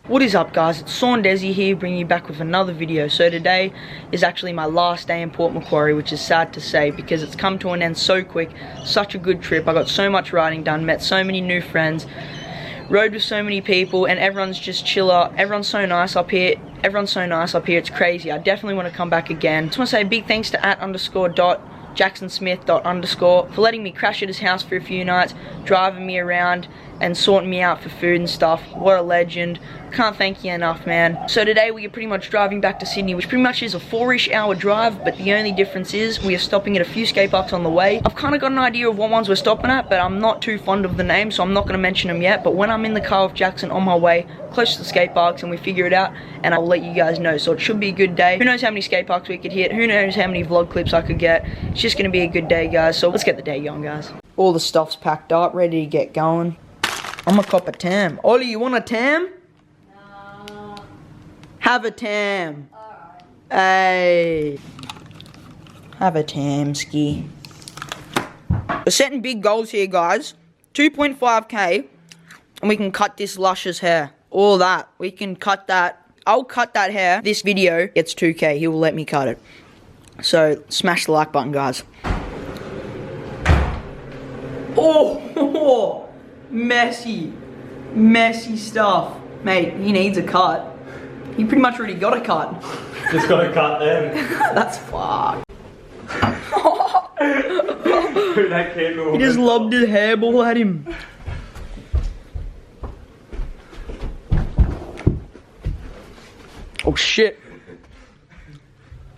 What is up, guys? It's Saundezy here, bringing you back with another video. So today is actually my last day in Port Macquarie, which is sad to say because it's come to an end so quick. Such a good trip. I got so much riding done, met so many new friends, rode with so many people, and everyone's just chiller. Everyone's so nice up here. It's crazy. I definitely want to come back again. Just want to say a big thanks to @_.jacksonsmith._ for letting me crash at his house for a few nights, driving me around and sorting me out for food and stuff. What a legend. Can't thank you enough, man. So today we are pretty much driving back to Sydney, which pretty much is a 4-ish hour drive, but the only difference is we are stopping at a few skate parks on the way. I've kind of got an idea of what ones we're stopping at, but I'm not too fond of the name, so I'm not going to mention them yet. But when I'm in the car with Jackson on my way close to the skate parks and we figure it out, and I'll let you guys know. So it should be a good day. Who knows how many skate parks we could hit, who knows how many vlog clips I could get. It's just going to be a good day, guys. So let's get the day going, guys. All the stuff's packed up, ready to get going. I'm a cop a tam. Ollie, you want a tam? No. Have a tam. Alright. Hey. Have a tam, ski. We're setting big goals here, guys. 2.5k, and we can cut this luscious hair. All that. We can cut that. I'll cut that hair. This video gets 2k. He will let me cut it. So, smash the like button, guys. Oh! Messy stuff. Mate, he needs a cut. He pretty much already got a cut. Just got a cut then. That's fucked. That kid, he just lobbed his hairball at him. Oh shit.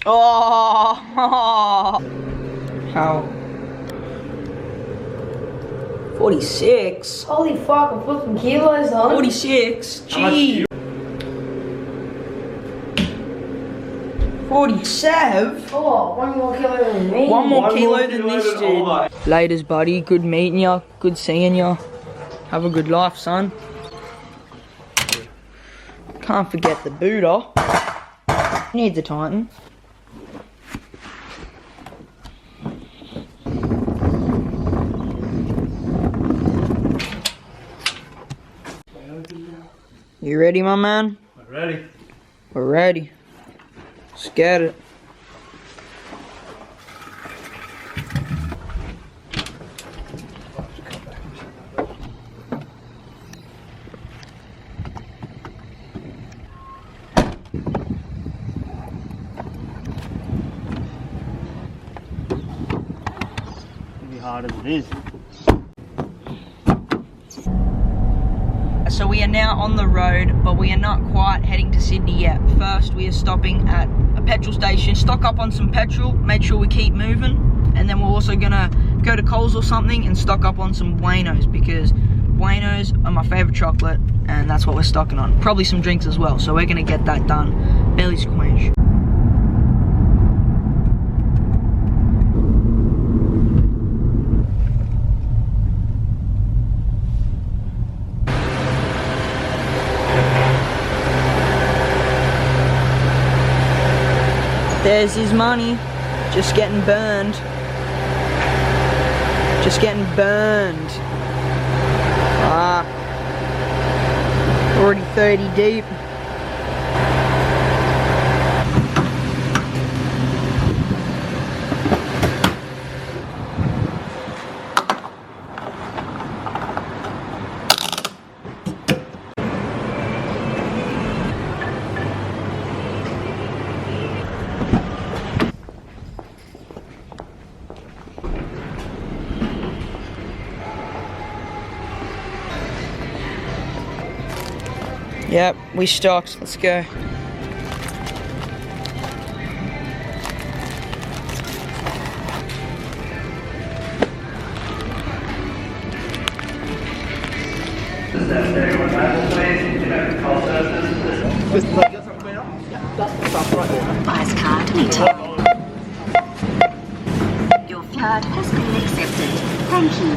Oh. How? 46. Holy fuck, I'm putting kilos on. 46. Gee. 47. Oh, 1 more kilo than me. One more kilo than this dude. Laters, buddy. Good meeting ya. Good seeing ya. Have a good life, son. Can't forget the Buddha. Needs a Titan. You ready, my man? I'm ready. We're ready. Let's get it. It'll be hard as it is. So we are now on the road, but we are not quite heading to Sydney yet. First, we are stopping at a petrol station, stock up on some petrol, make sure we keep moving, and then we're also gonna go to Coles or something and stock up on some Buenos, because Buenos are my favorite chocolate, and that's what we're stocking on. Probably some drinks as well, so we're gonna get that done. Belly squench. There's his money, just getting burned. Just getting burned. Ah, already 30 deep. Yep, we stocked. Let's go. Buyer's card meter. Your card has been accepted. Thank you.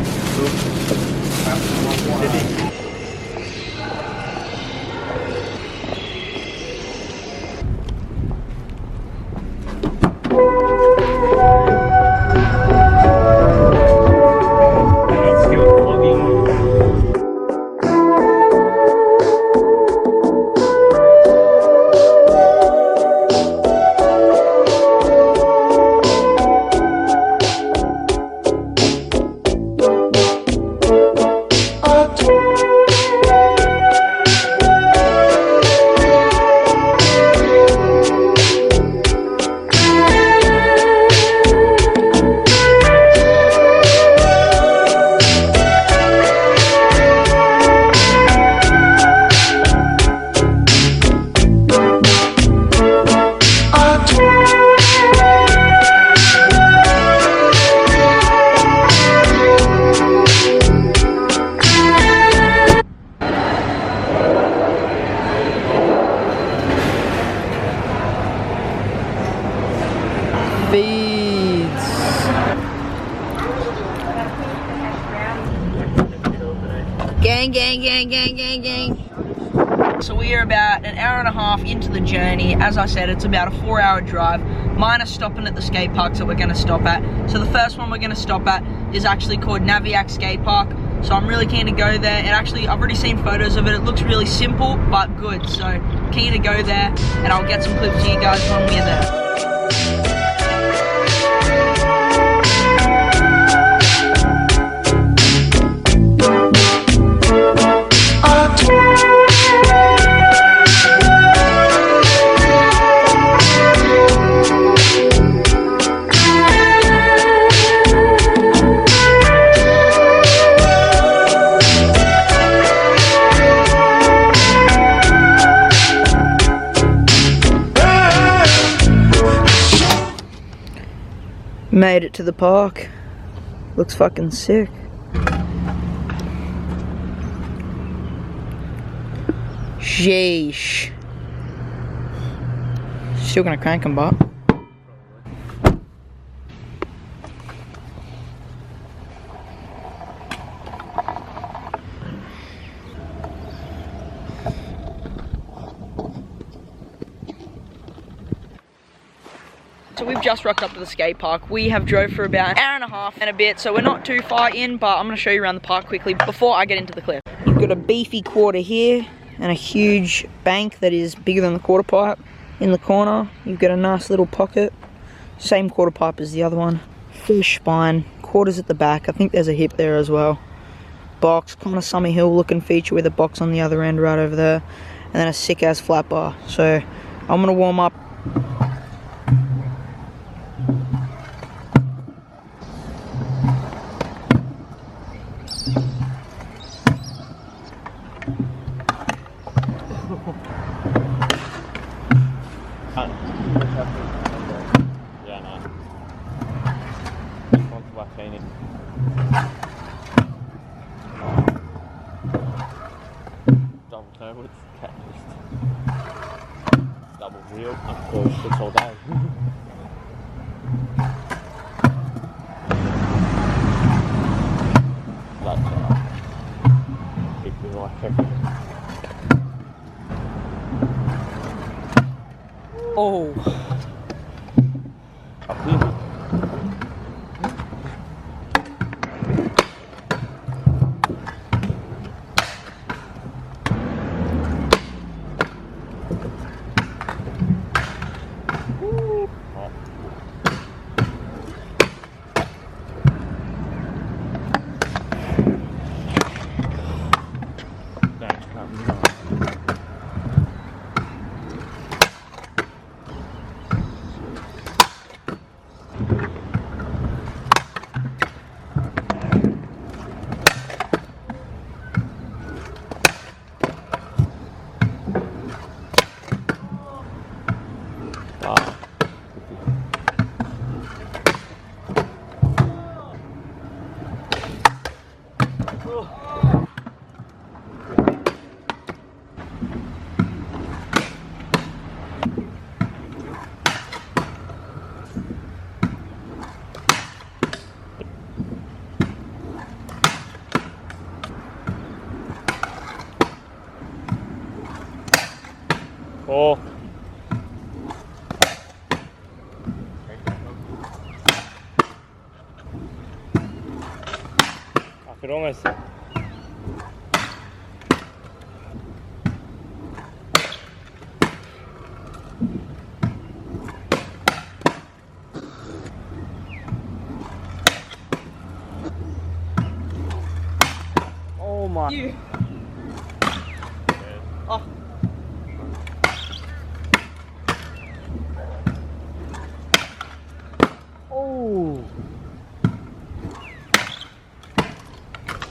Gang, gang, gang, gang, gang, gang. So we are about an hour and a half into the journey. As I said, it's about a 4-hour drive, minus stopping at the skate parks that we're gonna stop at. So the first one we're gonna stop at is actually called Naviac Skate Park. So I'm really keen to go there. And actually, I've already seen photos of it. It looks really simple, but good. So keen to go there, and I'll get some clips for you guys when we're there. Made it to the park. Looks fucking sick. Sheesh. Still gonna crank them, but. So we've just rocked up to the skate park. We have drove for about an hour and a half and a bit, so we're not too far in, but I'm gonna show you around the park quickly before I get into the clip. You've got a beefy quarter here and a huge bank that is bigger than the quarter pipe. In the corner, you've got a nice little pocket. Same quarter pipe as the other one. Fish spine, quarters at the back. I think there's a hip there as well. Box, kind of Summer Hill looking feature with a box on the other end right over there. And then a sick ass flat bar. So I'm gonna warm up. Yeah, no. Double turbo, catalyst. Double wheel, up to 6 all day. Big wheel, I think. Oh. Up here. Oh. I could almost. Oh my. You. Oh. Oh.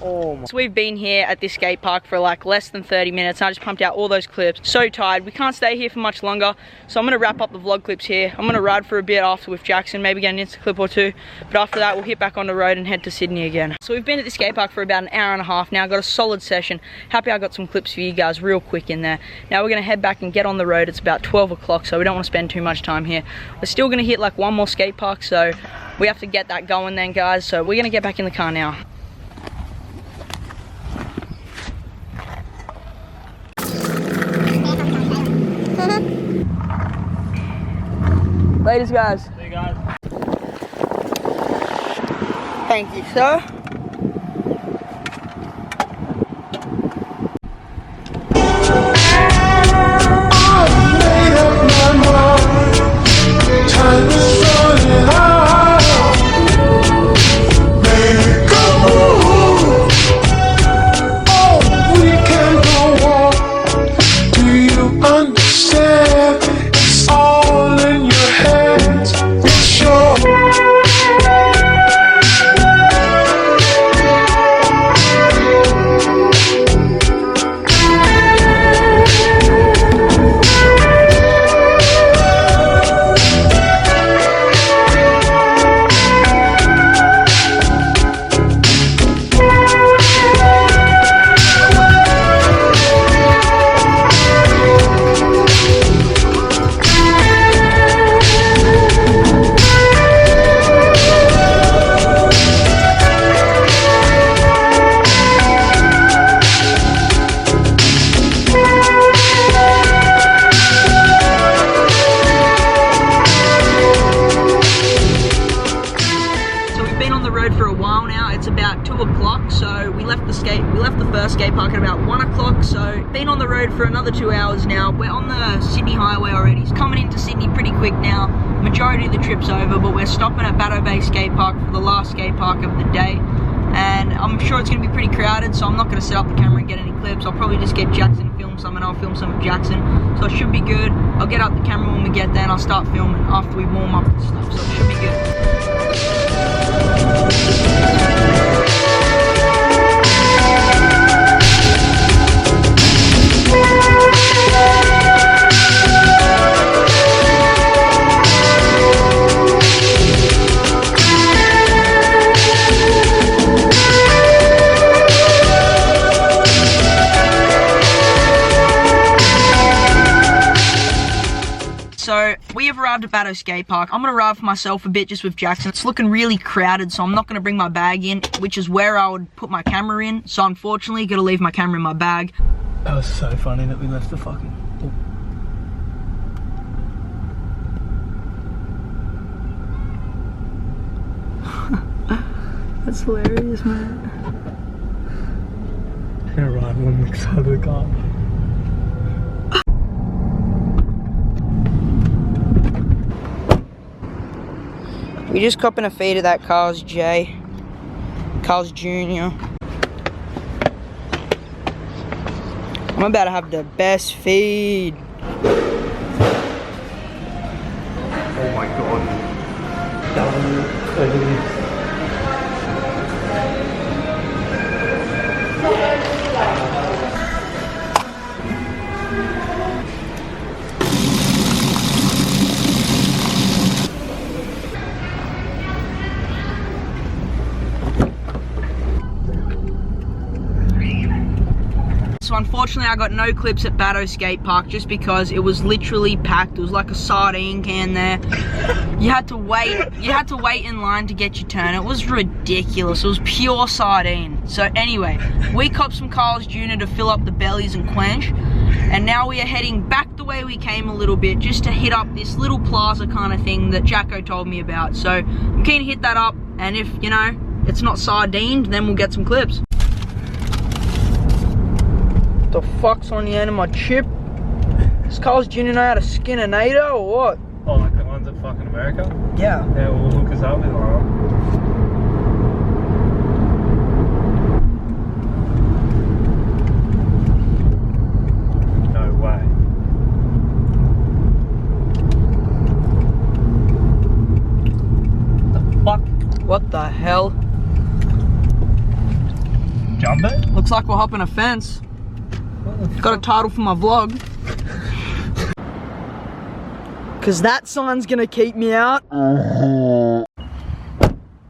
Oh my. So we've been here at this skate park for like less than 30 minutes. I just pumped out all those clips. So tired. We can't stay here for much longer. So I'm going to wrap up the vlog clips here. I'm going to ride for a bit after with Jackson, maybe get an Insta clip or two. But after that, we'll hit back on the road and head to Sydney again. So we've been at the skate park for about an hour and a half now. Got a solid session. Happy I got some clips for you guys real quick in there. Now we're going to head back and get on the road. It's about 12 o'clock, so we don't want to spend too much time here. We're still going to hit like one more skate park, so we have to get that going then, guys. So we're going to get back in the car now. Ladies, guys. See you guys. Thank you, sir. Time is running out. Make a move. Oh, we can go on. Do you understand? It's all in your hands. It's your. The first skate park at about 1 o'clock, so been on the road for another 2 hours now. We're on the Sydney highway already. It's coming into Sydney pretty quick now. Majority of the trip's over, but we're stopping at Battle Bay skate park for the last skate park of the day, and I'm sure it's going to be pretty crowded, so I'm not going to set up the camera and get any clips. I'll probably just get Jackson to film some, and I'll film some of Jackson, so it should be good. I'll get out the camera when we get there, and I'll start filming after we warm up and stuff, so it should be good. So we have arrived at Batto Skate Park. I'm gonna arrive for myself a bit just with Jackson. It's looking really crowded, so I'm not gonna bring my bag in, which is where I would put my camera in. So unfortunately, gotta leave my camera in my bag. That was so funny that we left the fucking. That's hilarious, man. I'm gonna ride one next side of the car. We just copping a feed of that Carl's J. Carl's Jr. I'm about to have the best feed. Oh my god. So unfortunately I got no clips at Batto Skate Park just because it was literally packed. It was like a sardine can there. You had to wait in line to get your turn. It was ridiculous. It was pure sardine. So anyway, we copped some Carl's Jr. to fill up the bellies and quench. And now we are heading back the way we came a little bit just to hit up this little plaza kind of thing that Jacko told me about. So I'm keen to hit that up, and if, you know, it's not sardined, then we'll get some clips. The fuck's on the end of my chip? Does Carl's Jr. know how to skin a NATO or what? Oh, like the ones at fucking America? Yeah. Yeah, we'll hook us up with one. No way. The fuck? What the hell? Jump it? Looks like we're hopping a fence. Got a title for my vlog. Cause that sign's gonna keep me out.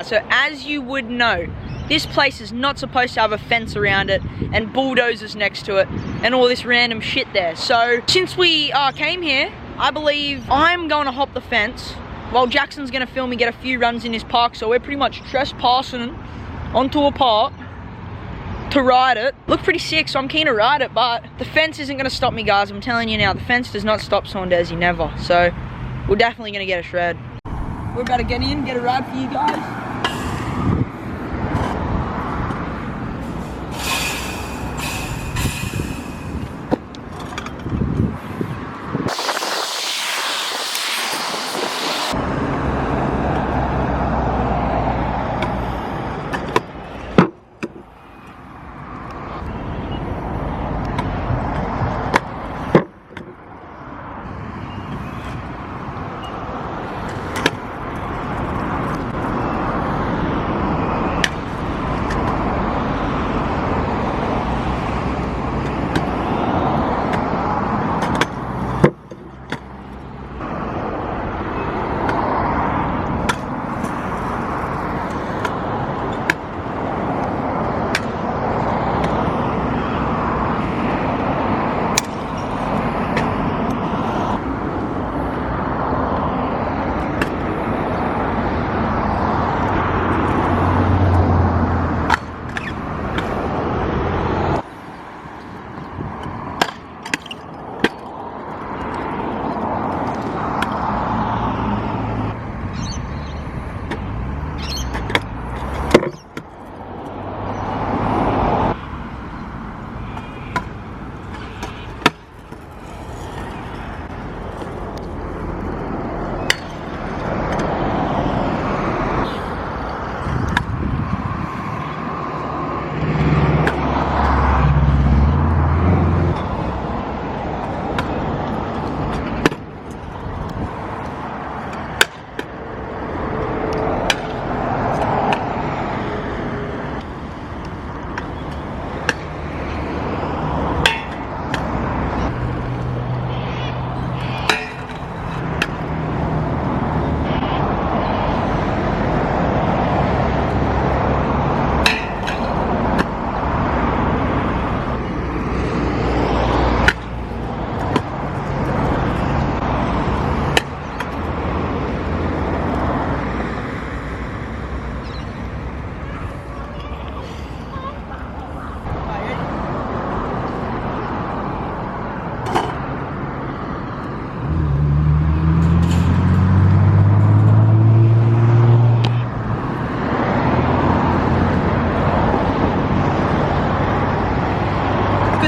So as you would know, this place is not supposed to have a fence around it and bulldozers next to it and all this random shit there. So since we came here, I believe I'm going to hop the fence while Jackson's gonna film me get a few runs in this park. So we're pretty much trespassing onto a park to ride it. Looked pretty sick, so I'm keen to ride it, but the fence isn't gonna stop me, guys. I'm telling you now, the fence does not stop saundezy, never. So we're definitely gonna get a shred. We're about to get in, get a ride for you guys.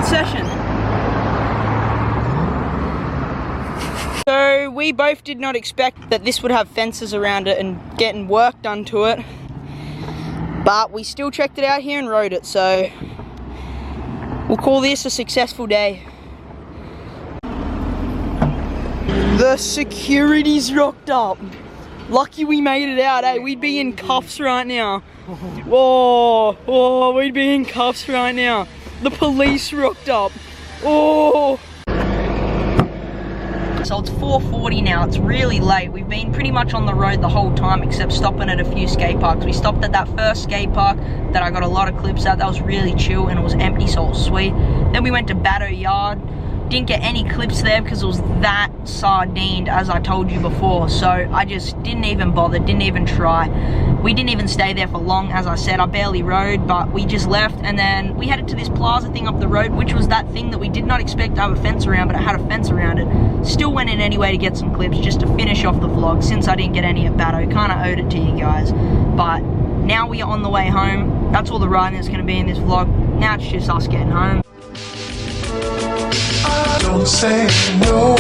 Session. So we both did not expect that this would have fences around it and getting work done to it, but we still checked it out here and rode it, so we'll call this a successful day. The security's rocked up. Lucky we made it out, eh? We'd be in cuffs right now. Whoa, oh, we'd be in cuffs right now. The police rocked up. Oh! So it's 4:40 now, it's really late. We've been pretty much on the road the whole time except stopping at a few skate parks. We stopped at that first skate park that I got a lot of clips at. That was really chill and it was empty, so it was sweet. Then we went to Batto Yard. Didn't get any clips there because it was that sardined, as I told you before. So I just didn't even bother, didn't even try. We didn't even stay there for long, as I said. I barely rode, but we just left and then we headed to this plaza thing up the road, which was that thing that we did not expect to have a fence around, but it had a fence around it. Still went in anyway to get some clips just to finish off the vlog since I didn't get any at Batto. Kinda owed it to you guys. But now we are on the way home. That's all the riding that's gonna be in this vlog. Now it's just us getting home. Don't say no.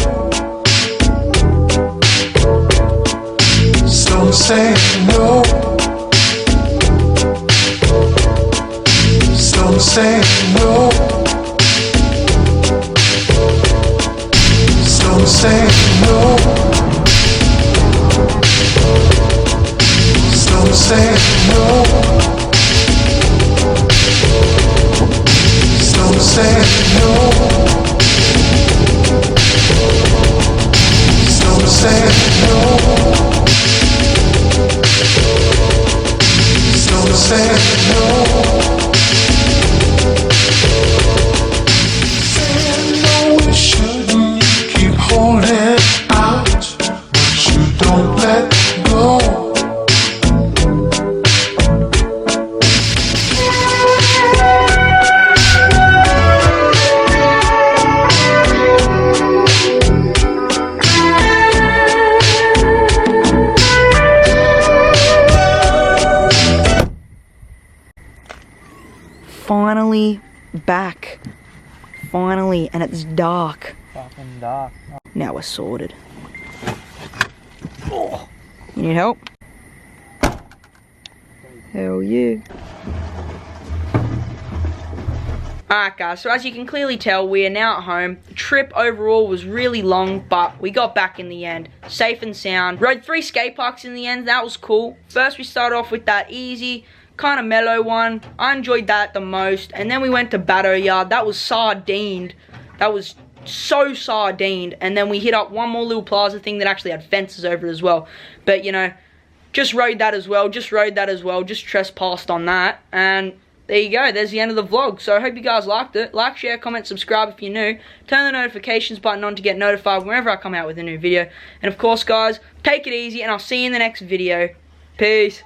Don't say no. Don't say no. Don't say no. Don't say no. Don't say no. Don't say no. Don't say no. finally back. Finally, and it's dark. Fucking dark. Now we're sorted. Oh. You need help? Hell yeah. Alright guys, so as you can clearly tell, we are now at home. The trip overall was really long, but we got back in the end. Safe and sound. Rode 3 skate parks in the end, that was cool. First we started off with that easy, kind of mellow one. I enjoyed that the most. And then we went to Batto Yard. That was sardined. That was so sardined. And then we hit up one more little plaza thing that actually had fences over it as well. But you know, just rode that as well. Just trespassed on that. And there you go, there's the end of the vlog. So I hope you guys liked it. Like, share, comment, subscribe if you're new. Turn the notifications button on to get notified whenever I come out with a new video. And of course guys, take it easy and I'll see you in the next video. Peace.